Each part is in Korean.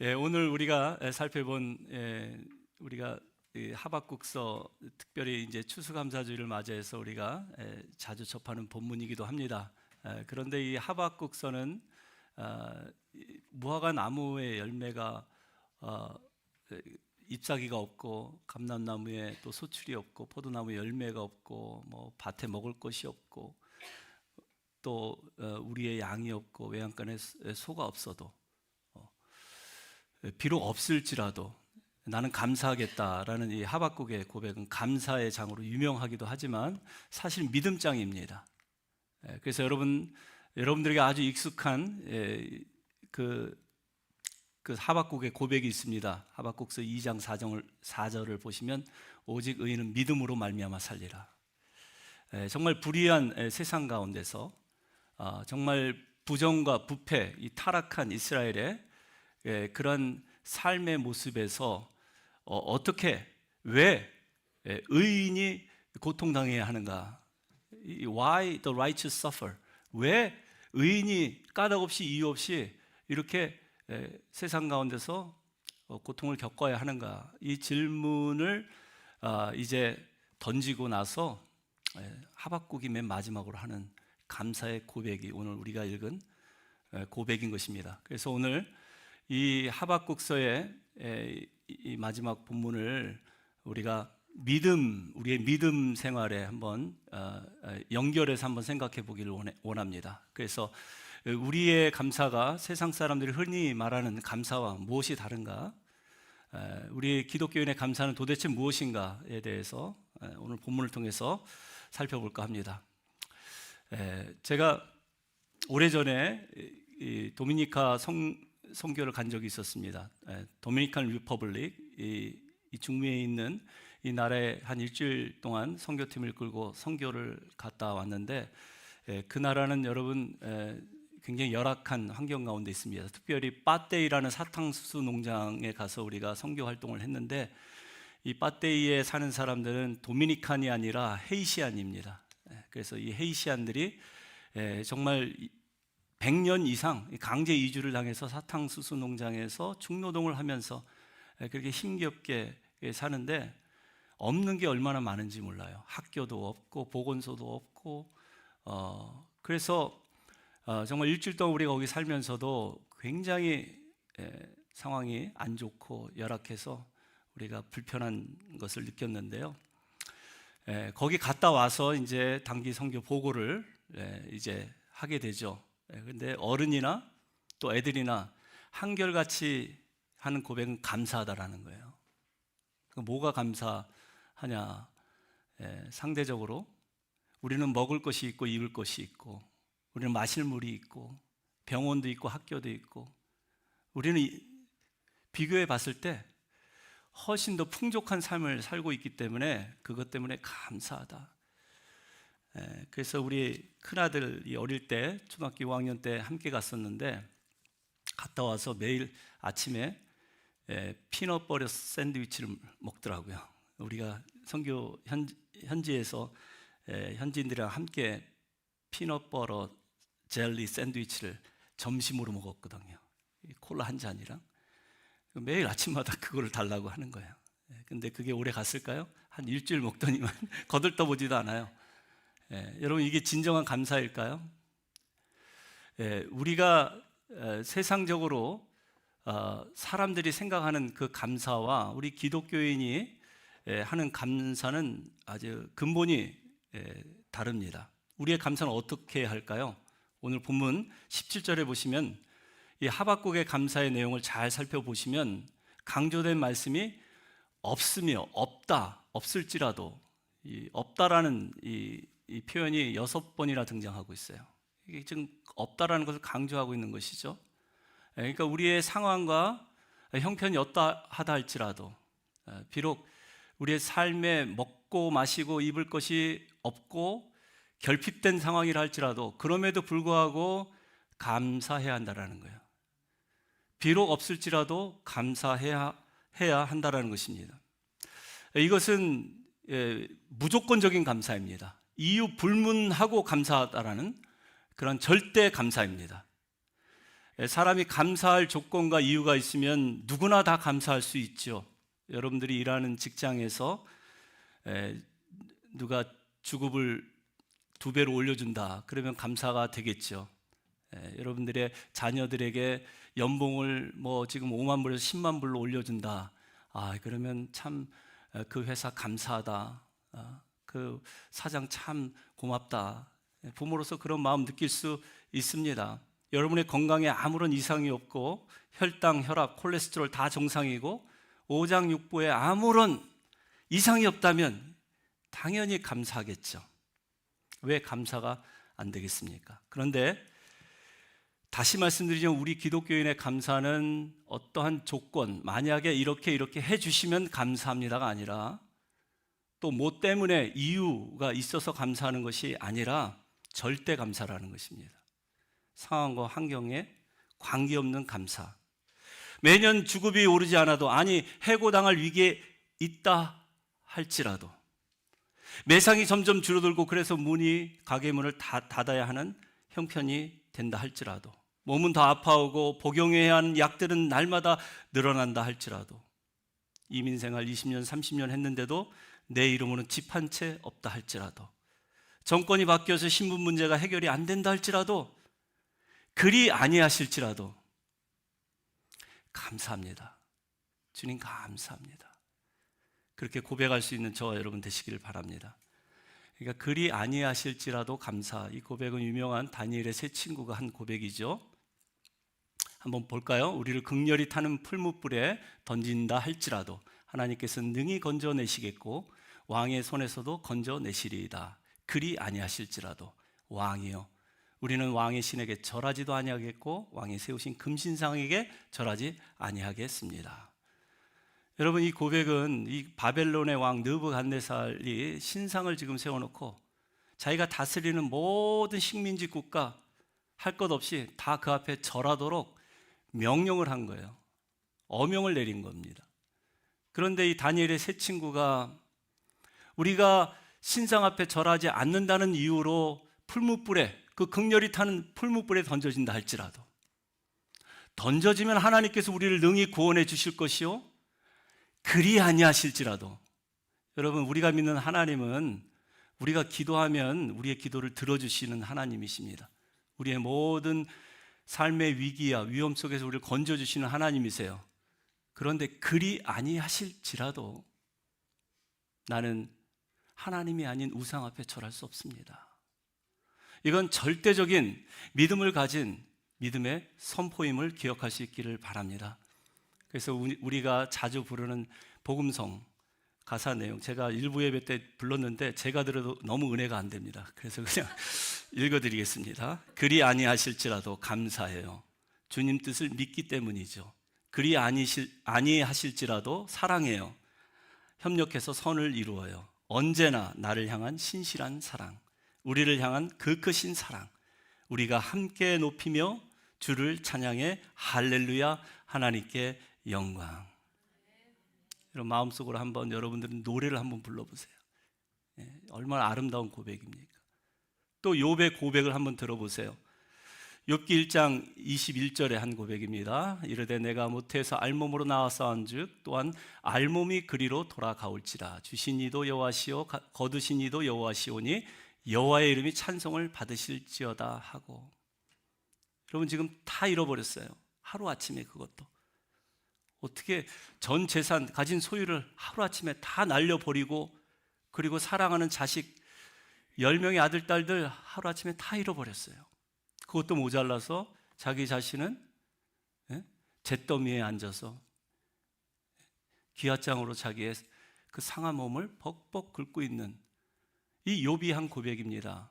오늘 우리가 살펴본 우리가 이 하박국서, 특별히 이제 추수감사주의를 맞이해서 우리가 자주 접하는 본문이기도 합니다. 그런데 이 하박국서는 무화과 나무의 열매가 잎사귀가 없고, 감람나무에 또 소출이 없고, 포도나무에 열매가 없고, 뭐 밭에 먹을 것이 없고, 또 우리의 양이 없고, 외양간에 소가 없어도, 비록 없을지라도 나는 감사하겠다라는 이 하박국의 고백은 감사의 장으로 유명하기도 하지만 사실 믿음장입니다. 그래서 여러분들에게 아주 익숙한 그 하박국의 고백이 있습니다. 하박국서 2장 4절을 보시면 오직 의인은 믿음으로 말미암아 살리라. 정말 불의한 세상 가운데서 정말 부정과 부패, 이 타락한 이스라엘의 그런 삶의 모습에서 어떻게, 왜 의인이 고통당해야 하는가? Why the righteous suffer? 왜 의인이 까닭없이 이유 없이 이렇게 세상 가운데서 고통을 겪어야 하는가? 이 질문을 이제 던지고 나서 하박국이 맨 마지막으로 하는 감사의 고백이 오늘 우리가 읽은 고백인 것입니다. 그래서 오늘 이 하박국서의 이 마지막 본문을 우리가 우리의 믿음 생활에 한번 연결해서 한번 생각해 보기를 원합니다. 그래서 우리의 감사가 세상 사람들이 흔히 말하는 감사와 무엇이 다른가? 우리 기독교인의 감사는 도대체 무엇인가에 대해서 오늘 본문을 통해서 살펴볼까 합니다. 제가 오래전에 이 도미니카 선교를 간 적이 있었습니다. 도미니칸 리퍼블릭, 이 중미에 있는 이 나라에 한 일주일 동안 선교팀을 끌고 선교를 갔다 왔는데, 그 나라는 여러분 굉장히 열악한 환경 가운데 있습니다. 특별히 빠떼이라는 사탕수수 농장에 가서 우리가 선교 활동을 했는데, 이 빠떼이에 사는 사람들은 도미니칸이 아니라 헤이시안입니다. 그래서 이 헤이시안들이 정말 100년 이상 강제 이주를 당해서 사탕수수 농장에서 중노동을 하면서 그렇게 힘겹게 사는데, 없는 게 얼마나 많은지 몰라요. 학교도 없고 보건소도 없고, 그래서 정말 일주일 동안 우리가 거기 살면서도 굉장히 상황이 안 좋고 열악해서 우리가 불편한 것을 느꼈는데요. 거기 갔다 와서 이제 단기 선교 보고를 이제 하게 되죠. 근데 어른이나 또 애들이나 한결같이 하는 고백은 감사하다라는 거예요. 뭐가 감사하냐? 상대적으로 우리는 먹을 것이 있고 입을 것이 있고, 우리는 마실 물이 있고, 병원도 있고, 학교도 있고, 우리는 비교해 봤을 때 훨씬 더 풍족한 삶을 살고 있기 때문에 그것 때문에 감사하다. 그래서 우리 큰아들이 어릴 때 초등학교 5학년 때 함께 갔었는데, 갔다 와서 매일 아침에 피넛버터 샌드위치를 먹더라고요. 우리가 선교 현지에서 현지인들이랑 함께 피넛버터 젤리 샌드위치를 점심으로 먹었거든요. 콜라 한 잔이랑 매일 아침마다 그거를 달라고 하는 거예요. 근데 그게 오래 갔을까요? 한 일주일 먹더니만 거들떠보지도 않아요. 여러분, 이게 진정한 감사일까요? 우리가 세상적으로 사람들이 생각하는 그 감사와 우리 기독교인이 하는 감사는 아주 근본이 다릅니다. 우리의 감사는 어떻게 할까요? 오늘 본문 17절에 보시면 이 하박국의 감사의 내용을 잘 살펴보시면 강조된 말씀이 없으며, 없다, 없을지라도, 이 없다라는 이 표현이 6번이나 등장하고 있어요. 이게 지금 없다라는 것을 강조하고 있는 것이죠. 그러니까 우리의 상황과 형편이 어떠하다 할지라도, 비록 우리의 삶에 먹고 마시고 입을 것이 없고 결핍된 상황이라 할지라도, 그럼에도 불구하고 감사해야 한다는 거예요. 비록 없을지라도 감사해야 한다는 것입니다. 이것은 무조건적인 감사입니다. 이유 불문하고 감사하다라는 그런 절대 감사입니다. 사람이 감사할 조건과 이유가 있으면 누구나 다 감사할 수 있죠. 여러분들이 일하는 직장에서 누가 주급을 2배로 올려준다 그러면 감사가 되겠죠. 여러분들의 자녀들에게 연봉을 뭐 지금 5만 불에서 10만 불로 올려준다. 그러면 참 그 회사 감사하다. 그 사장 참 고맙다. 부모로서 그런 마음 느낄 수 있습니다. 여러분의 건강에 아무런 이상이 없고 혈당, 혈압, 콜레스테롤 다 정상이고 오장육부에 아무런 이상이 없다면 당연히 감사하겠죠. 왜 감사가 안 되겠습니까? 그런데 다시 말씀드리지만 우리 기독교인의 감사는 어떠한 조건, 만약에 이렇게 해주시면 감사합니다가 아니라 또 뭐 때문에 이유가 있어서 감사하는 것이 아니라 절대 감사라는 것입니다. 상황과 환경에 관계없는 감사. 매년 주급이 오르지 않아도, 아니 해고당할 위기에 있다 할지라도, 매상이 점점 줄어들고 그래서 가게 문을 닫아야 하는 형편이 된다 할지라도, 몸은 더 아파오고 복용해야 하는 약들은 날마다 늘어난다 할지라도, 이민생활 20년 30년 했는데도 내 이름으로는 집 한 채 없다 할지라도, 정권이 바뀌어서 신분 문제가 해결이 안 된다 할지라도, 그리 아니하실지라도 감사합니다. 주님 감사합니다. 그렇게 고백할 수 있는 저와 여러분 되시기를 바랍니다. 그러니까 그리 아니하실지라도 감사. 이 고백은 유명한 다니엘의 세 친구가 한 고백이죠. 한번 볼까요? 우리를 극렬히 타는 풀무불에 던진다 할지라도 하나님께서 능히 건져내시겠고 왕의 손에서도 건져내시리이다. 그리 아니하실지라도 왕이요, 우리는 왕의 신에게 절하지도 아니하겠고 왕이 세우신 금신상에게 절하지 아니하겠습니다. 여러분, 이 고백은 이 바벨론의 왕 느부갓네살이 신상을 지금 세워놓고 자기가 다스리는 모든 식민지 국가 할 것 없이 다 그 앞에 절하도록 명령을 한 거예요. 어명을 내린 겁니다. 그런데 이 다니엘의 세 친구가 우리가 신상 앞에 절하지 않는다는 이유로 풀무불에, 그 극렬히 타는 풀무불에 던져진다 할지라도, 던져지면 하나님께서 우리를 능히 구원해 주실 것이요, 그리 아니하실지라도. 여러분, 우리가 믿는 하나님은 우리가 기도하면 우리의 기도를 들어주시는 하나님이십니다. 우리의 모든 삶의 위기와 위험 속에서 우리를 건져주시는 하나님이세요. 그런데 그리 아니하실지라도 나는 하나님이 아닌 우상 앞에 절할 수 없습니다. 이건 절대적인 믿음을 가진 믿음의 선포임을 기억할 수 있기를 바랍니다. 그래서 우리가 자주 부르는 복음성 가사 내용, 제가 일부 예배 때 불렀는데 제가 들어도 너무 은혜가 안 됩니다. 그래서 그냥 읽어드리겠습니다. 그리 아니하실지라도 감사해요. 주님 뜻을 믿기 때문이죠. 그리 아니하실지라도 사랑해요. 협력해서 선을 이루어요. 언제나 나를 향한 신실한 사랑, 우리를 향한 그 크신 사랑, 우리가 함께 높이며 주를 찬양해 할렐루야, 하나님께 영광. 여러분, 마음속으로 한번 여러분들은 노래를 한번 불러보세요. 얼마나 아름다운 고백입니까? 또 욥의 고백을 한번 들어보세요. 욥기 1장 21절의 한 고백입니다. 이르되 내가 모태에서 알몸으로 나왔사온즉 또한 알몸이 그리로 돌아가올지라. 주신 이도 여호와시오 거두신 이도 여호와시오니 여호와의 이름이 찬송을 받으실지어다 하고. 여러분, 지금 다 잃어버렸어요. 하루아침에 그것도. 어떻게 전 재산, 가진 소유를 하루아침에 다 날려버리고, 그리고 사랑하는 자식 10명의 아들, 딸들 하루아침에 다 잃어버렸어요. 그것도 모자라서 자기 자신은 잿더미에 앉아서 기아장으로 자기의 그 상한 몸을 벅벅 긁고 있는 이 욥이 한 고백입니다.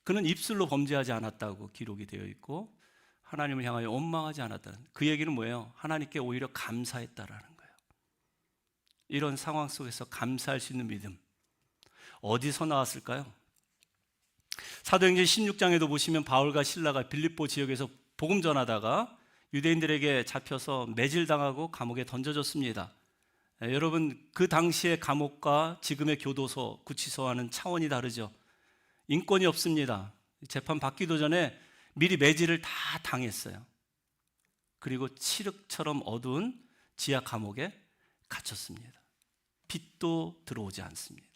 그는 입술로 범죄하지 않았다고 기록이 되어 있고 하나님을 향하여 원망하지 않았다는, 그 얘기는 뭐예요? 하나님께 오히려 감사했다라는 거예요. 이런 상황 속에서 감사할 수 있는 믿음 어디서 나왔을까요? 사도행전 16장에도 보시면 바울과 실라가 빌립보 지역에서 복음 전하다가 유대인들에게 잡혀서 매질당하고 감옥에 던져졌습니다. 여러분, 그 당시의 감옥과 지금의 교도소, 구치소와는 차원이 다르죠. 인권이 없습니다. 재판 받기도 전에 미리 매질을 다 당했어요. 그리고 칠흑처럼 어두운 지하 감옥에 갇혔습니다. 빛도 들어오지 않습니다.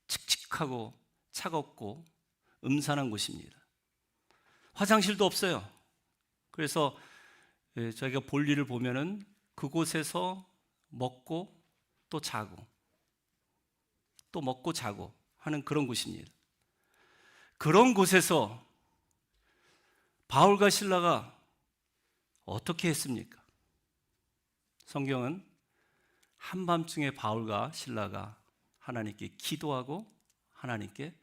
칙칙하고 차갑고 음산한 곳입니다. 화장실도 없어요. 그래서 저희가 볼일을 보면은 그곳에서 먹고 또 자고 또 먹고 자고 하는 그런 곳입니다. 그런 곳에서 바울과 실라가 어떻게 했습니까? 성경은 한밤중에 바울과 실라가 하나님께 기도하고 하나님께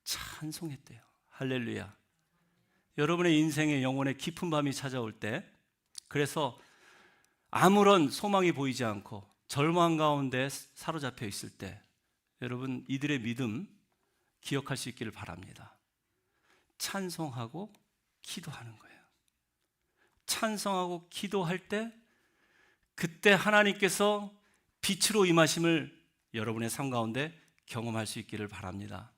찬송했대요. 할렐루야. 여러분의 인생의 영혼의 깊은 밤이 찾아올 때, 그래서 아무런 소망이 보이지 않고 절망 가운데 사로잡혀 있을 때, 여러분 이들의 믿음 기억할 수 있기를 바랍니다. 찬송하고 기도하는 거예요. 찬송하고 기도할 때 그때 하나님께서 빛으로 임하심을 여러분의 삶 가운데 경험할 수 있기를 바랍니다.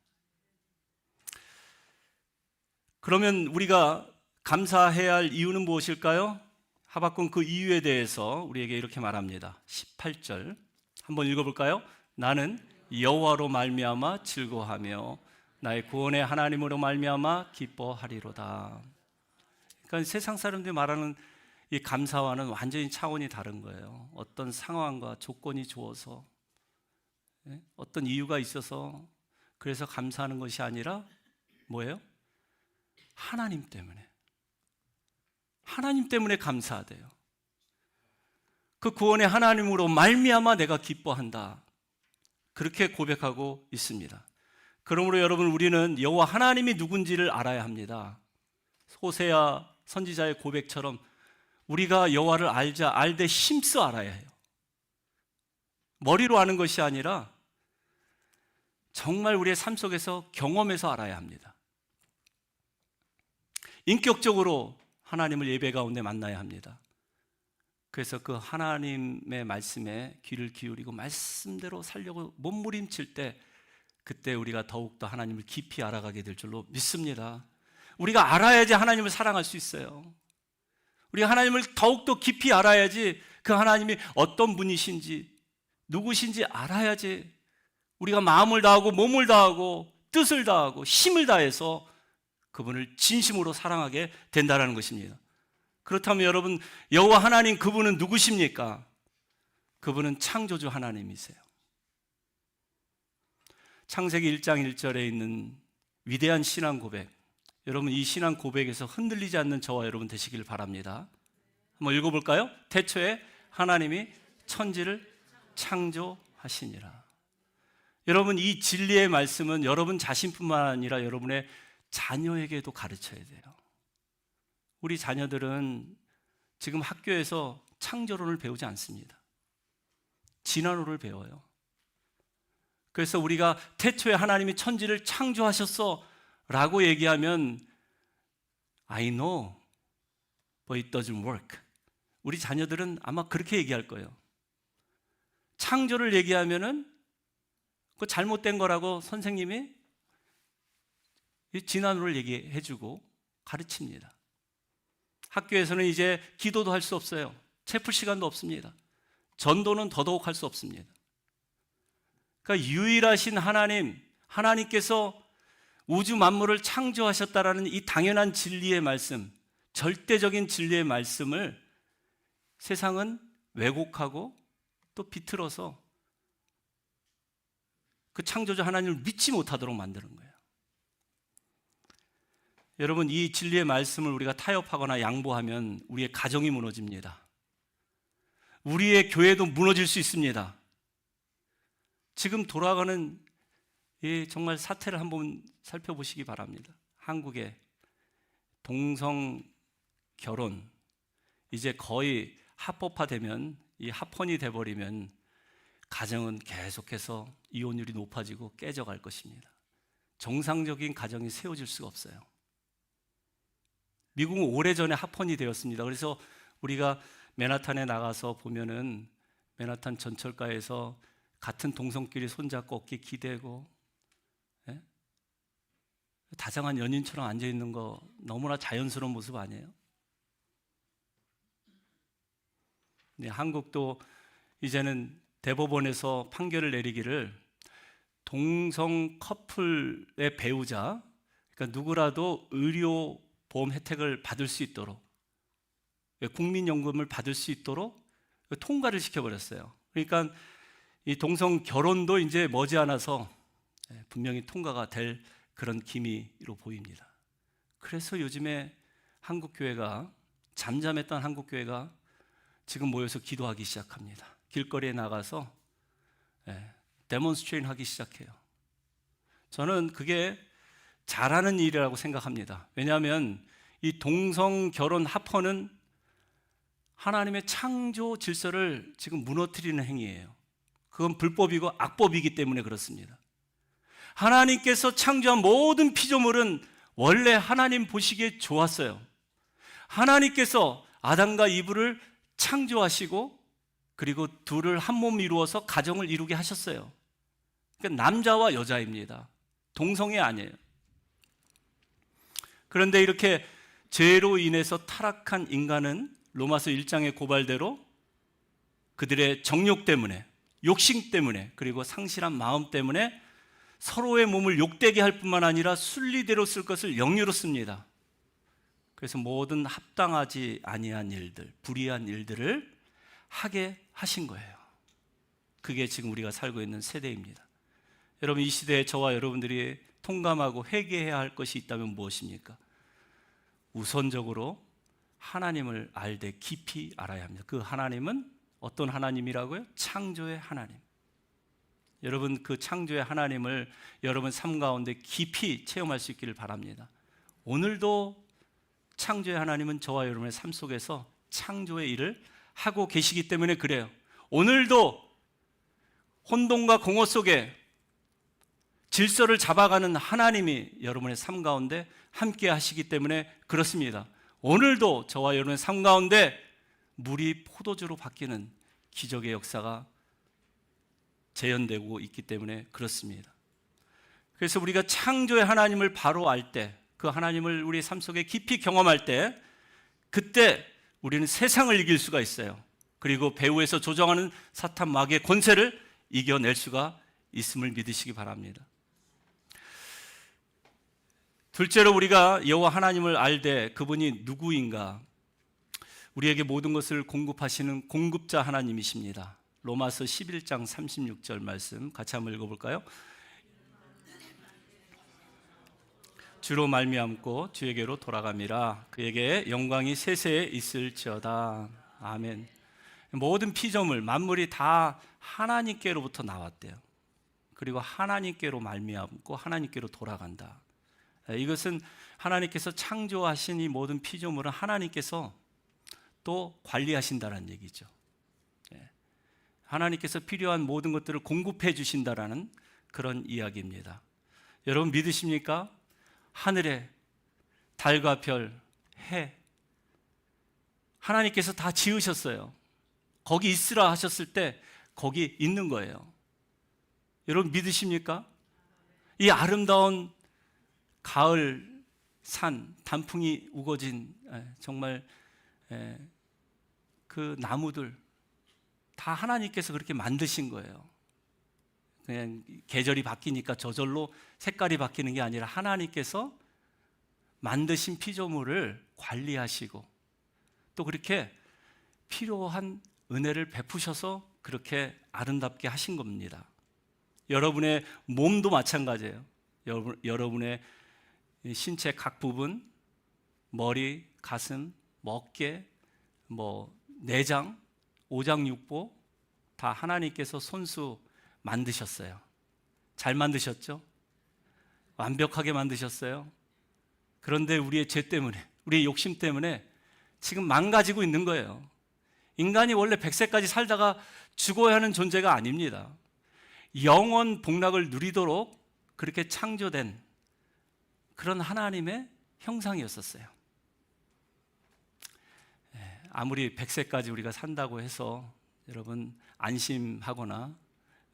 그러면 우리가 감사해야 할 이유는 무엇일까요? 하박국 그 이유에 대해서 우리에게 이렇게 말합니다. 18절 한번 읽어볼까요? 나는 여호와로 말미암아 즐거워하며 나의 구원의 하나님으로 말미암아 기뻐하리로다. 그러니까 세상 사람들이 말하는 이 감사와는 완전히 차원이 다른 거예요. 어떤 상황과 조건이 좋아서, 어떤 이유가 있어서 그래서 감사하는 것이 아니라 뭐예요? 하나님 때문에. 하나님 때문에 감사하대요. 그 구원의 하나님으로 말미암아 내가 기뻐한다. 그렇게 고백하고 있습니다. 그러므로 여러분, 우리는 여호와 하나님이 누군지를 알아야 합니다. 호세아 선지자의 고백처럼 우리가 여호와를 알되 힘써 알아야 해요. 머리로 아는 것이 아니라 정말 우리의 삶 속에서 경험해서 알아야 합니다. 인격적으로 하나님을 예배 가운데 만나야 합니다. 그래서 그 하나님의 말씀에 귀를 기울이고 말씀대로 살려고 몸부림칠 때, 그때 우리가 더욱더 하나님을 깊이 알아가게 될 줄로 믿습니다. 우리가 알아야지 하나님을 사랑할 수 있어요. 우리가 하나님을 더욱더 깊이 알아야지 그 하나님이 어떤 분이신지 누구신지 알아야지 우리가 마음을 다하고 몸을 다하고 뜻을 다하고 힘을 다해서 그분을 진심으로 사랑하게 된다는 것입니다. 그렇다면 여러분, 여호와 하나님 그분은 누구십니까? 그분은 창조주 하나님이세요. 창세기 1장 1절에 있는 위대한 신앙 고백, 여러분 이 신앙 고백에서 흔들리지 않는 저와 여러분 되시길 바랍니다. 한번 읽어볼까요? 태초에 하나님이 천지를 창조하시니라. 여러분, 이 진리의 말씀은 여러분 자신뿐만 아니라 여러분의 자녀에게도 가르쳐야 돼요. 우리 자녀들은 지금 학교에서 창조론을 배우지 않습니다. 진화론을 배워요. 그래서 우리가 태초에 하나님이 천지를 창조하셨어 라고 얘기하면 I know, but it doesn't work. 우리 자녀들은 아마 그렇게 얘기할 거예요. 창조를 얘기하면은 그 잘못된 거라고 선생님이 진화론을 얘기해주고 가르칩니다. 학교에서는 이제 기도도 할 수 없어요. 채플 시간도 없습니다. 전도는 더더욱 할 수 없습니다. 그러니까 유일하신 하나님께서 우주 만물을 창조하셨다라는 이 당연한 진리의 말씀, 절대적인 진리의 말씀을 세상은 왜곡하고 또 비틀어서 그 창조주 하나님을 믿지 못하도록 만드는 거예요. 여러분, 이 진리의 말씀을 우리가 타협하거나 양보하면 우리의 가정이 무너집니다. 우리의 교회도 무너질 수 있습니다. 지금 돌아가는 이 정말 사태를 한번 살펴보시기 바랍니다. 한국의 동성 결혼 이제 거의 합법화되면, 이 합헌이 돼버리면 가정은 계속해서 이혼율이 높아지고 깨져갈 것입니다. 정상적인 가정이 세워질 수가 없어요. 미국은 오래전에 합헌이 되었습니다. 그래서 우리가 맨하탄에 나가서 보면은 맨하탄 전철가에서 같은 동성끼리 손잡고 어깨 기대고, 다정한 연인처럼 앉아 있는 거 너무나 자연스러운 모습 아니에요? 네, 한국도 이제는 대법원에서 판결을 내리기를 동성 커플의 배우자, 그러니까 누구라도 의료보험 혜택을 받을 수 있도록, 국민연금을 받을 수 있도록 통과를 시켜버렸어요. 그러니까 이 동성 결혼도 이제 머지않아서 분명히 통과가 될 그런 기미로 보입니다. 그래서 요즘에 한국교회가, 잠잠했던 한국교회가 지금 모여서 기도하기 시작합니다. 길거리에 나가서 데몬스트레이션 하기 시작해요. 저는 그게 잘하는 일이라고 생각합니다. 왜냐하면 이 동성 결혼 합헌은 하나님의 창조 질서를 지금 무너뜨리는 행위예요. 그건 불법이고 악법이기 때문에 그렇습니다. 하나님께서 창조한 모든 피조물은 원래 하나님 보시기에 좋았어요. 하나님께서 아담과 이브를 창조하시고 그리고 둘을 한 몸 이루어서 가정을 이루게 하셨어요. 그러니까 남자와 여자입니다. 동성애 아니에요. 그런데 이렇게 죄로 인해서 타락한 인간은 로마서 1장의 고발대로 그들의 정욕 때문에, 욕심 때문에, 그리고 상실한 마음 때문에 서로의 몸을 욕되게 할 뿐만 아니라 순리대로 쓸 것을 영유로 씁니다. 그래서 모든 합당하지 아니한 일들, 불의한 일들을 하게 하신 거예요. 그게 지금 우리가 살고 있는 세대입니다. 여러분, 이 시대에 저와 여러분들이 통감하고 회개해야 할 것이 있다면 무엇입니까? 우선적으로 하나님을 알되 깊이 알아야 합니다. 그 하나님은 어떤 하나님이라고요? 창조의 하나님. 여러분, 그 창조의 하나님을 여러분 삶 가운데 깊이 체험할 수 있기를 바랍니다. 오늘도 창조의 하나님은 저와 여러분의 삶 속에서 창조의 일을 하고 계시기 때문에 그래요. 오늘도 혼돈과 공허 속에 질서를 잡아가는 하나님이 여러분의 삶 가운데 함께 하시기 때문에 그렇습니다. 오늘도 저와 여러분의 삶 가운데 물이 포도주로 바뀌는 기적의 역사가 재현되고 있기 때문에 그렇습니다. 그래서 우리가 창조의 하나님을 바로 알 때, 그 하나님을 우리 삶 속에 깊이 경험할 때, 그때 우리는 세상을 이길 수가 있어요. 그리고 배후에서 조정하는 사탄 마귀의 권세를 이겨낼 수가 있음을 믿으시기 바랍니다. 둘째로 우리가 여호와 하나님을 알되 그분이 누구인가? 우리에게 모든 것을 공급하시는 공급자 하나님이십니다. 로마서 11장 36절 말씀 같이 한번 읽어볼까요? 주로 말미암고 주에게로 돌아감이라. 그에게 영광이 세세에 있을지어다. 아멘. 모든 피조물, 만물이 다 하나님께로부터 나왔대요. 그리고 하나님께로 말미암고 하나님께로 돌아간다. 이것은 하나님께서 창조하신 이 모든 피조물은 하나님께서 또 관리하신다는 얘기죠. 하나님께서 필요한 모든 것들을 공급해 주신다라는 그런 이야기입니다. 여러분 믿으십니까? 하늘에 달과 별, 해, 하나님께서 다 지으셨어요. 거기 있으라 하셨을 때 거기 있는 거예요. 여러분 믿으십니까? 이 아름다운 가을 산, 단풍이 우거진 정말 그 나무들 다 하나님께서 그렇게 만드신 거예요. 그냥 계절이 바뀌니까 저절로 색깔이 바뀌는 게 아니라 하나님께서 만드신 피조물을 관리하시고 또 그렇게 필요한 은혜를 베푸셔서 그렇게 아름답게 하신 겁니다. 여러분의 몸도 마찬가지예요. 여러분의 신체 각 부분, 머리, 가슴, 어깨, 내장, 오장육부 다 하나님께서 손수 만드셨어요. 잘 만드셨죠? 완벽하게 만드셨어요. 그런데 우리의 죄 때문에, 우리의 욕심 때문에 지금 망가지고 있는 거예요. 인간이 원래 100세까지 살다가 죽어야 하는 존재가 아닙니다. 영원 복락을 누리도록 그렇게 창조된 그런 하나님의 형상이었었어요. 아무리 100세까지 우리가 산다고 해서 여러분 안심하거나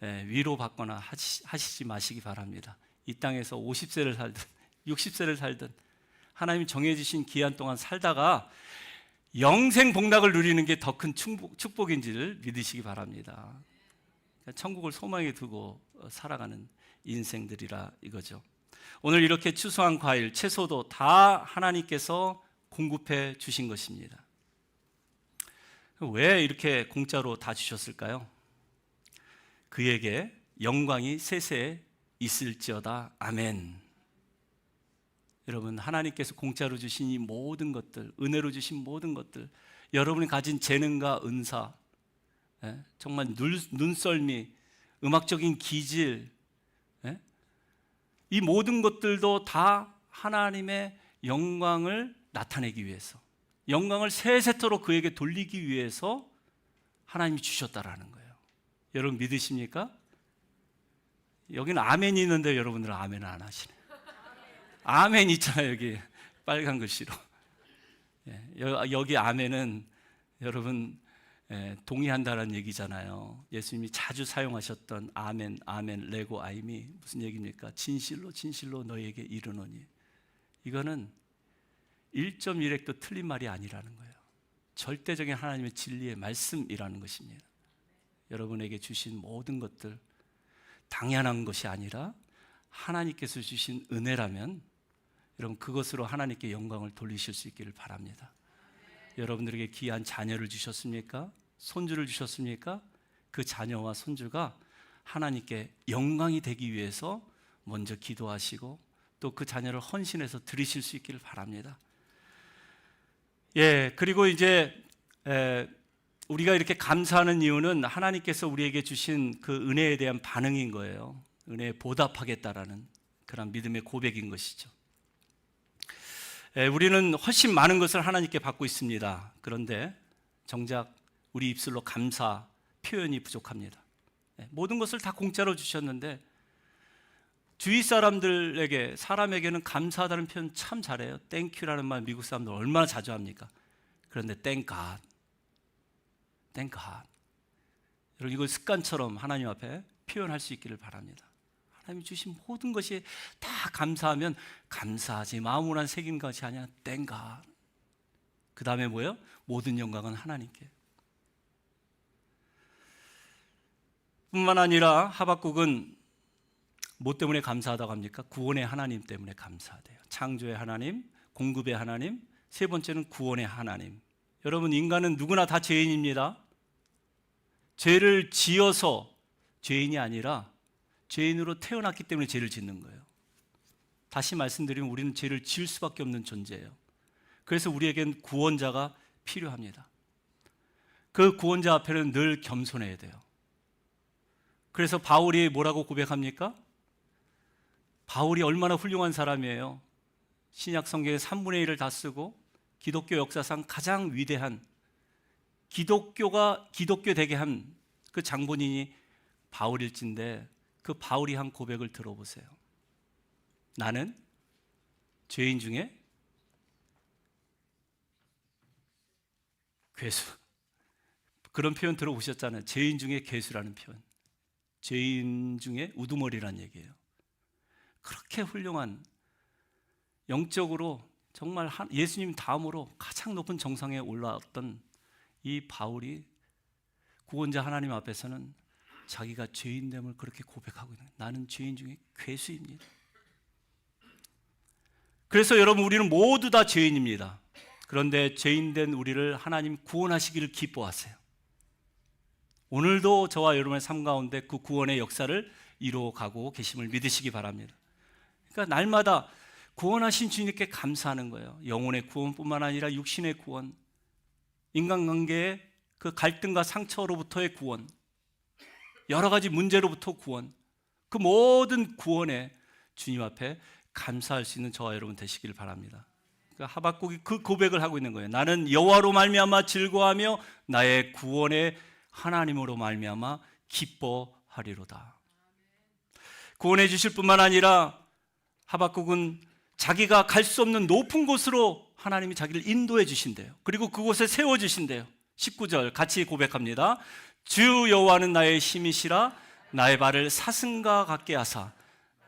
위로받거나 하시지 마시기 바랍니다. 이 땅에서 50세를 살든 60세를 살든 하나님이 정해주신 기한 동안 살다가 영생 복락을 누리는 게 더 큰 축복인지를 믿으시기 바랍니다. 천국을 소망에 두고 살아가는 인생들이라 이거죠. 오늘 이렇게 추수한 과일, 채소도 다 하나님께서 공급해 주신 것입니다. 왜 이렇게 공짜로 다 주셨을까요? 그에게 영광이 세세에 있을지어다. 아멘. 여러분, 하나님께서 공짜로 주신 이 모든 것들, 은혜로 주신 모든 것들, 여러분이 가진 재능과 은사, 정말 눈썰미, 음악적인 기질, 이 모든 것들도 다 하나님의 영광을 나타내기 위해서, 영광을 세세토록 그에게 돌리기 위해서 하나님이 주셨다라는 거예요. 여러분 믿으십니까? 여기는 아멘이 있는데 여러분들은 아멘 안 하시네. 아멘 있잖아요, 여기 빨간 글씨로. 여기 아멘은 여러분 동의한다는 얘기잖아요. 예수님이 자주 사용하셨던 아멘, 아멘, 레고 아임이 무슨 얘기입니까? 진실로 진실로 너희에게 이르노니. 이거는 1.1획도 틀린 말이 아니라는 거예요. 절대적인 하나님의 진리의 말씀이라는 것입니다. 여러분에게 주신 모든 것들 당연한 것이 아니라 하나님께서 주신 은혜라면 여러분 그것으로 하나님께 영광을 돌리실 수 있기를 바랍니다. 여러분들에게 귀한 자녀를 주셨습니까? 손주를 주셨습니까? 그 자녀와 손주가 하나님께 영광이 되기 위해서 먼저 기도하시고 또 그 자녀를 헌신해서 드리실 수 있기를 바랍니다. 그리고 이제 우리가 이렇게 감사하는 이유는 하나님께서 우리에게 주신 그 은혜에 대한 반응인 거예요. 은혜에 보답하겠다라는 그런 믿음의 고백인 것이죠. 우리는 훨씬 많은 것을 하나님께 받고 있습니다. 그런데 정작 우리 입술로 감사 표현이 부족합니다. 모든 것을 다 공짜로 주셨는데 주위 사람에게는 감사하다는 표현 참 잘해요. 땡큐라는 말 미국 사람들 얼마나 자주 합니까? 그런데 thank God, thank God. 여러분 이걸 습관처럼 하나님 앞에 표현할 수 있기를 바랍니다. 하나님이 주신 모든 것이 다 감사하면 감사하지 마음으로 한 새긴 것이 아니라 thank God. 그 다음에 뭐예요? 모든 영광은 하나님께. 뿐만 아니라 하박국은 뭐 때문에 감사하다고 합니까? 구원의 하나님 때문에 감사하대요. 창조의 하나님, 공급의 하나님, 세 번째는 구원의 하나님. 여러분 인간은 누구나 다 죄인입니다. 죄를 지어서 죄인이 아니라 죄인으로 태어났기 때문에 죄를 짓는 거예요. 다시 말씀드리면 우리는 죄를 지을 수밖에 없는 존재예요. 그래서 우리에겐 구원자가 필요합니다. 그 구원자 앞에는 늘 겸손해야 돼요. 그래서 바울이 뭐라고 고백합니까? 바울이 얼마나 훌륭한 사람이에요. 신약 성경의 3분의 1을 다 쓰고 기독교 역사상 가장 위대한 기독교 되게 한 그 장본인이 바울일진데 그 바울이 한 고백을 들어보세요. 나는 죄인 중에 괴수. 그런 표현 들어보셨잖아요. 죄인 중에 괴수라는 표현. 죄인 중에 우두머리라는 얘기예요. 그렇게 훌륭한 영적으로 정말 예수님 다음으로 가장 높은 정상에 올라왔던 이 바울이 구원자 하나님 앞에서는 자기가 죄인됨을 그렇게 고백하고 있는 거예요. 나는 죄인 중에 괴수입니다. 그래서 여러분 우리는 모두 다 죄인입니다. 그런데 죄인된 우리를 하나님 구원하시기를 기뻐하세요. 오늘도 저와 여러분의 삶 가운데 그 구원의 역사를 이루어가고 계심을 믿으시기 바랍니다. 그러니까 날마다 구원하신 주님께 감사하는 거예요. 영혼의 구원뿐만 아니라 육신의 구원, 인간관계의 그 갈등과 상처로부터의 구원, 여러 가지 문제로부터 구원, 그 모든 구원에 주님 앞에 감사할 수 있는 저와 여러분 되시길 바랍니다. 그러니까 하박국이 그 고백을 하고 있는 거예요. 나는 여호와로 말미암아 즐거워하며 나의 구원의 하나님으로 말미암아 기뻐하리로다. 구원해 주실 뿐만 아니라 하박국은 자기가 갈 수 없는 높은 곳으로 하나님이 자기를 인도해 주신대요. 그리고 그곳에 세워 주신대요. 19절 같이 고백합니다. 주 여호와는 나의 힘이시라 나의 발을 사슴과 같게 하사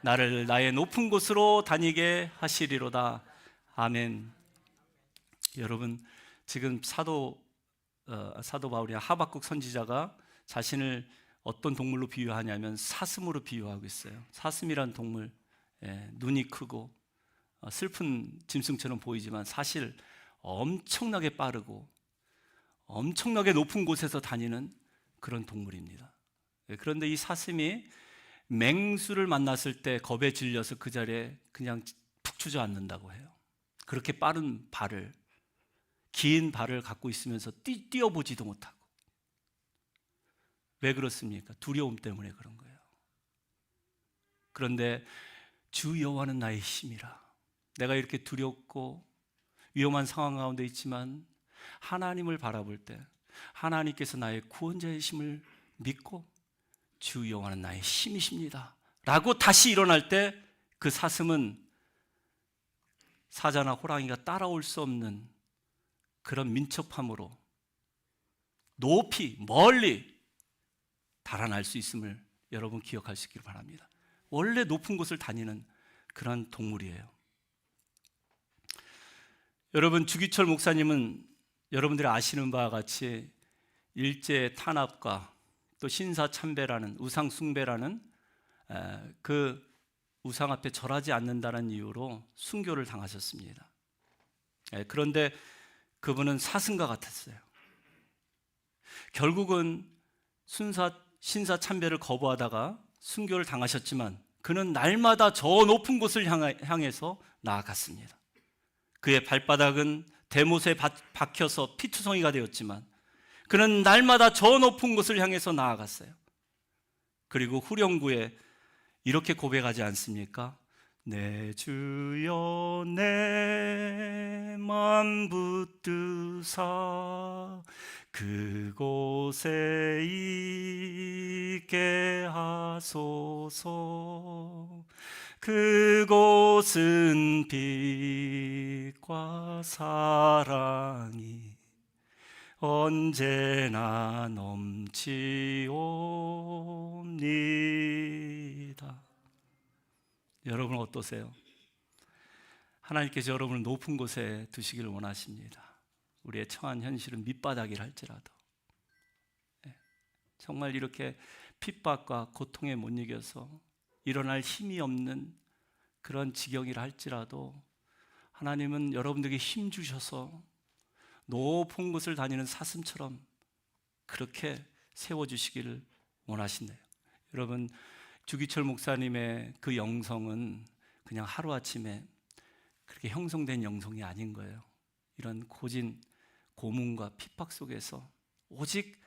나를 나의 높은 곳으로 다니게 하시리로다. 아멘. 여러분, 지금 사도 바울이 하박국 선지자가 자신을 어떤 동물로 비유하냐면 사슴으로 비유하고 있어요. 사슴이란 동물, 눈이 크고 슬픈 짐승처럼 보이지만 사실 엄청나게 빠르고 엄청나게 높은 곳에서 다니는 그런 동물입니다. 그런데 이 사슴이 맹수를 만났을 때 겁에 질려서 그 자리에 그냥 푹 주저앉는다고 해요. 그렇게 빠른 발을, 긴 발을 갖고 있으면서 뛰어보지도 못하고. 왜 그렇습니까? 두려움 때문에 그런 거예요. 그런데 주 여호와는 나의 힘이라. 내가 이렇게 두렵고 위험한 상황 가운데 있지만 하나님을 바라볼 때 하나님께서 나의 구원자의 힘을 믿고 주 여호와는 나의 힘이십니다 라고 다시 일어날 때 그 사슴은 사자나 호랑이가 따라올 수 없는 그런 민첩함으로 높이 멀리 달아날 수 있음을 여러분 기억하시길 바랍니다. 원래 높은 곳을 다니는 그런 동물이에요. 여러분, 주기철 목사님은 여러분들이 아시는 바와 같이 일제 탄압과 또 신사참배라는 우상 숭배라는 그 우상 앞에 절하지 않는다는 이유로 순교를 당하셨습니다. 그런데 그분은 사슴과 같았어요. 결국은 신사참배를 거부하다가 순교를 당하셨지만 그는 날마다 저 높은 곳을 향해서 나아갔습니다. 그의 발바닥은 대못에 박혀서 피투성이가 되었지만 그는 날마다 저 높은 곳을 향해서 나아갔어요. 그리고 후렴구에 이렇게 고백하지 않습니까? 내 주여 내 맘 붙드사 그곳에 있게 하소서. 그곳은 빛과 사랑이 언제나 넘치옵니다. 여러분 어떠세요? 하나님께서 여러분을 높은 곳에 두시기를 원하십니다. 우리의 처한 현실은 밑바닥이라 할지라도 정말 이렇게 핍박과 고통에 못 이겨서 일어날 힘이 없는 그런 지경이라 할지라도 하나님은 여러분들에게 힘 주셔서 높은 곳을 다니는 사슴처럼 그렇게 세워주시기를 원하신대요. 여러분, 주기철 목사님의 그 영성은 그냥 하루아침에 그렇게 형성된 영성이 아닌 거예요. 이런 고진 고문과 핍박 속에서 오직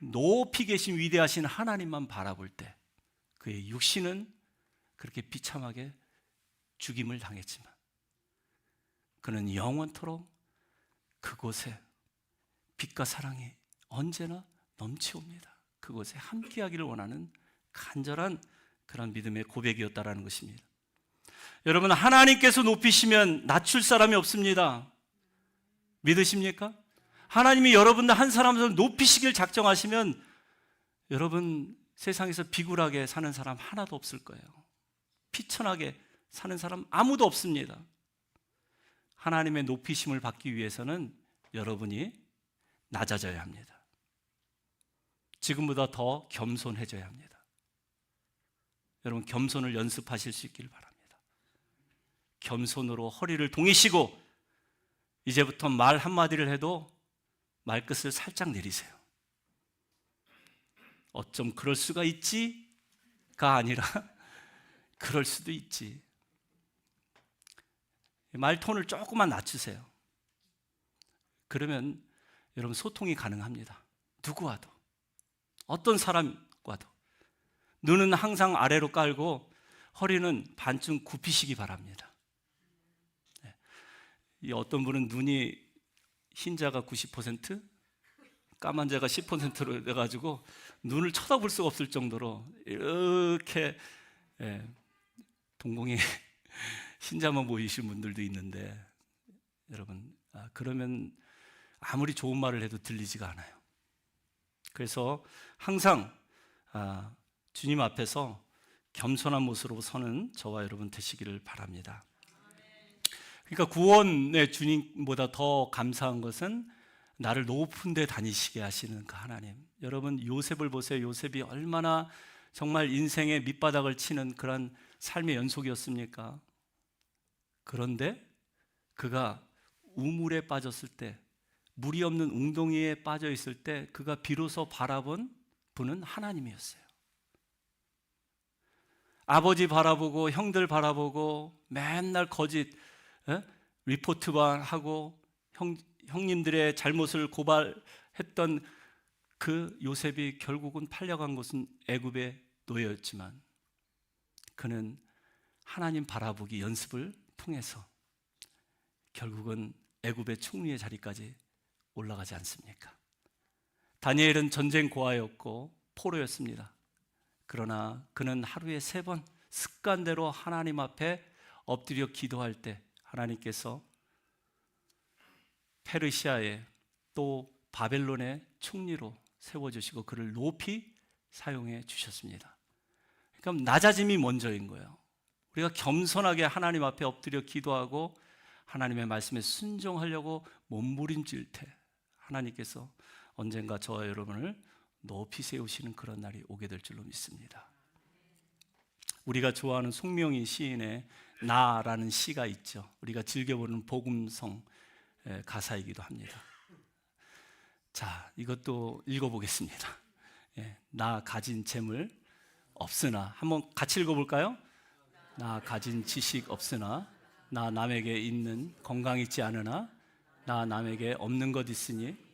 높이 계신 위대하신 하나님만 바라볼 때 그의 육신은 그렇게 비참하게 죽임을 당했지만 그는 영원토록 그곳에 빛과 사랑이 언제나 넘치옵니다. 그곳에 함께하기를 원하는 간절한 그런 믿음의 고백이었다라는 것입니다. 여러분, 하나님께서 높이시면 낮출 사람이 없습니다. 믿으십니까? 하나님이 여러분들 한 사람을 높이시길 작정하시면 여러분 세상에서 비굴하게 사는 사람 하나도 없을 거예요. 피천하게 사는 사람 아무도 없습니다. 하나님의 높이심을 받기 위해서는 여러분이 낮아져야 합니다. 지금보다 더 겸손해져야 합니다. 여러분, 겸손을 연습하실 수 있기를 바랍니다. 겸손으로 허리를 동이시고 이제부터 말 한마디를 해도 말끝을 살짝 내리세요. 어쩜 그럴 수가 있지가 아니라 그럴 수도 있지. 말톤을 조금만 낮추세요. 그러면 여러분 소통이 가능합니다. 누구와도, 어떤 사람과도. 눈은 항상 아래로 깔고 허리는 반쯤 굽히시기 바랍니다. 이 어떤 분은 눈이 흰자가 90%, 까만 자가 10%로 돼가지고 눈을 쳐다볼 수가 없을 정도로 이렇게 동공에 흰자만 보이시는 분들도 있는데 여러분 그러면 아무리 좋은 말을 해도 들리지가 않아요. 그래서 항상 주님 앞에서 겸손한 모습으로 서는 저와 여러분 되시기를 바랍니다. 그러니까 구원의 주님보다 더 감사한 것은 나를 높은 데 다니시게 하시는 그 하나님. 여러분 요셉을 보세요. 요셉이 얼마나 정말 인생의 밑바닥을 치는 그런 삶의 연속이었습니까? 그런데 그가 우물에 빠졌을 때, 물이 없는 웅덩이에 빠져 있을 때 그가 비로소 바라본 분은 하나님이었어요. 아버지 바라보고 형들 바라보고 맨날 거짓 리포트만 하고 형님들의 잘못을 고발했던 그 요셉이 결국은 팔려간 곳은 애굽의 노예였지만 그는 하나님 바라보기 연습을 통해서 결국은 애굽의 총리의 자리까지 올라가지 않습니까? 다니엘은 전쟁 고아였고 포로였습니다. 그러나 그는 하루에 3번 습관대로 하나님 앞에 엎드려 기도할 때 하나님께서 페르시아의 또 바벨론의 총리로 세워주시고 그를 높이 사용해 주셨습니다. 그러니까 낮아짐이 먼저인 거예요. 우리가 겸손하게 하나님 앞에 엎드려 기도하고 하나님의 말씀에 순종하려고 몸부림칠 때 하나님께서 언젠가 저와 여러분을 높이 세우시는 그런 날이 오게 될 줄로 믿습니다. 우리가 좋아하는 송명희 시인의 나라는 시가 있죠. 우리가 즐겨보는 복음성 가사이기도 합니다. 자, 이것도 읽어보겠습니다. 나 가진 재물 없으나, 한번 같이 읽어볼까요? 나 가진 지식 없으나, 나 남에게 있는 건강 있지 않으나, 나 남에게 없는 것 있으니,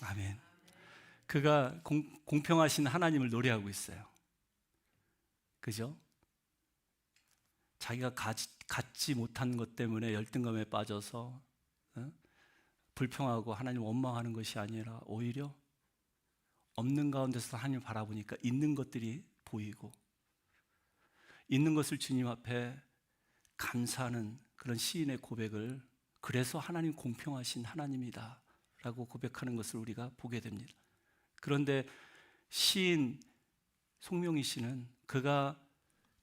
아멘. 그가 공평하신 하나님을 노래하고 있어요. 그죠? 자기가 갖지 못한 것 때문에 열등감에 빠져서 불평하고 하나님 원망하는 것이 아니라 오히려 없는 가운데서 하나님을 바라보니까 있는 것들이 보이고 있는 것을 주님 앞에 감사하는 그런 시인의 고백을, 그래서 하나님 공평하신 하나님이다 라고 고백하는 것을 우리가 보게 됩니다. 그런데 시인 송명희 씨는 그가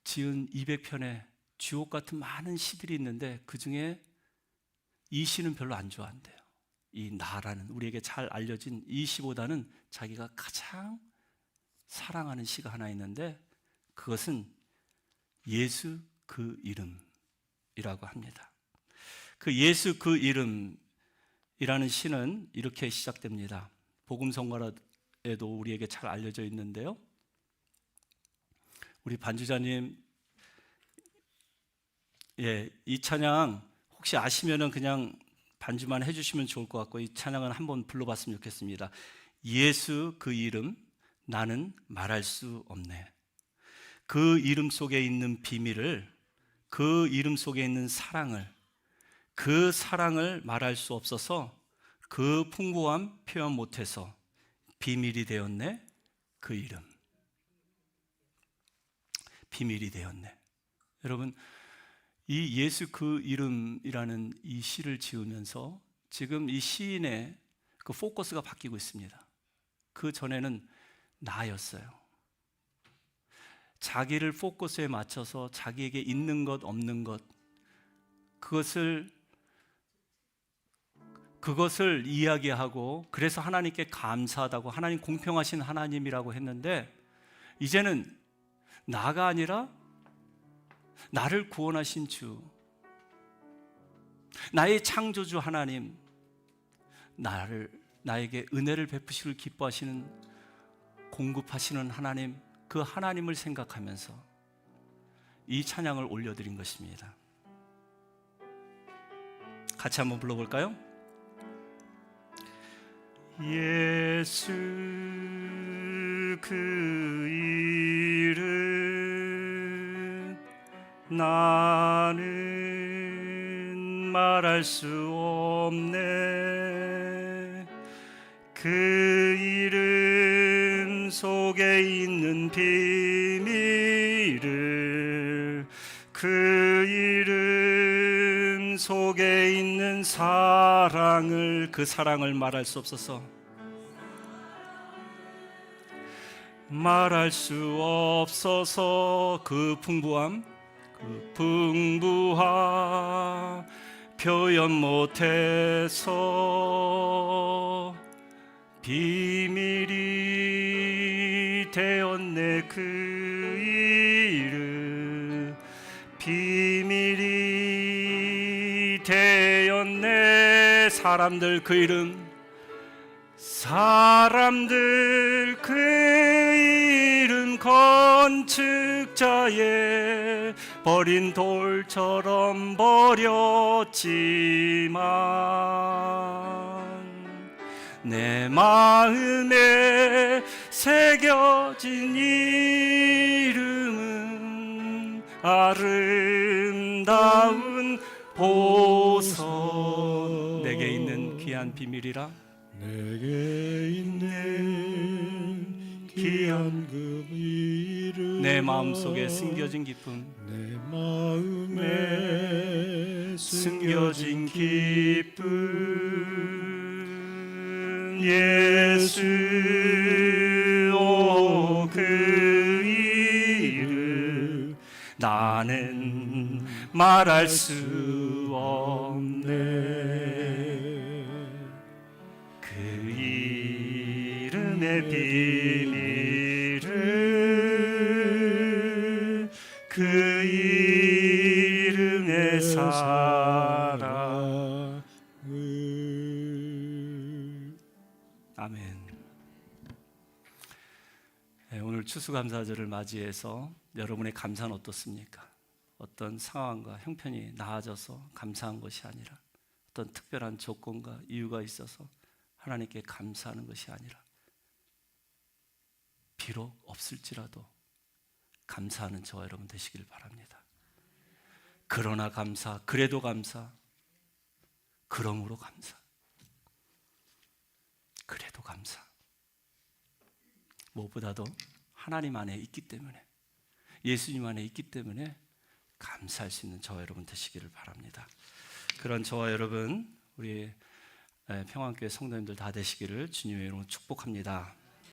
지은 200편의 주옥 같은 많은 시들이 있는데 그 중에 이 시는 별로 안 좋아한대요. 이 나라는, 우리에게 잘 알려진 이 시보다는 자기가 가장 사랑하는 시가 하나 있는데 그것은 예수 그 이름이라고 합니다. 그 예수 그 이름이라는 시는 이렇게 시작됩니다. 복음성가에도 우리에게 잘 알려져 있는데요. 우리 반주자님, 이 찬양 혹시 아시면은 그냥 반주만 해주시면 좋을 것 같고 이 찬양은 한번 불러봤으면 좋겠습니다. 예수 그 이름 나는 말할 수 없네. 그 이름 속에 있는 비밀을, 그 이름 속에 있는 사랑을, 그 사랑을 말할 수 없어서 그 풍부함 표현 못해서 비밀이 되었네. 그 이름 비밀이 되었네. 여러분, 이 예수 그 이름이라는 이 시를 지으면서 지금 이 시인의 그 포커스가 바뀌고 있습니다. 그 전에는 나였어요. 자기를 포커스에 맞춰서 자기에게 있는 것 없는 것, 그것을 이야기하고 그래서 하나님께 감사하다고, 하나님 공평하신 하나님이라고 했는데 이제는 나가 아니라 나를 구원하신 주, 나의 창조주 하나님, 나에게 은혜를 베푸시를 기뻐하시는, 공급하시는 하나님, 그 하나님을 생각하면서 이 찬양을 올려드린 것입니다. 같이 한번 불러볼까요? 예수 그 이름 나는 말할 수 없네. 그 이름 속에 있는 비밀을, 그 이름 속에 있는 사랑을, 그 사랑을 말할 수 없어서, 말할 수 없어서 그 풍부함, 그 풍부함 표현 못해서 비밀이 되었네. 그 이름 비밀이 되었네. 사람들 그 이름, 사람들 그 이름 건축자의 버린 돌처럼 버렸지만 내 마음에 새겨진 이름은 아름다운 보석. 내게 있는 귀한 비밀이라, 내게 있는 귀한 그 이름, 내 마음속에 숨겨진 기쁨, 내 마음에 숨겨진 기쁨. 예수, 오 그 이름 나는 말할 수 없네. 그 이름의 비밀을, 그 이름의 사랑. 아멘. 네, 오늘 추수감사절을 맞이해서 여러분의 감사는 어떻습니까? 어떤 상황과 형편이 나아져서 감사한 것이 아니라, 어떤 특별한 조건과 이유가 있어서 하나님께 감사하는 것이 아니라, 비록 없을지라도 감사하는 저와 여러분 되시길 바랍니다. 그러나 감사, 그래도 감사, 그러므로 감사, 그래도 감사. 무엇보다도 하나님 안에 있기 때문에, 예수님 안에 있기 때문에 감사할 수 있는 저와 여러분 되시기를 바랍니다. 그런 저와 여러분, 우리 평안교회 성도님들 다 되시기를 주님의 이름으로 축복합니다.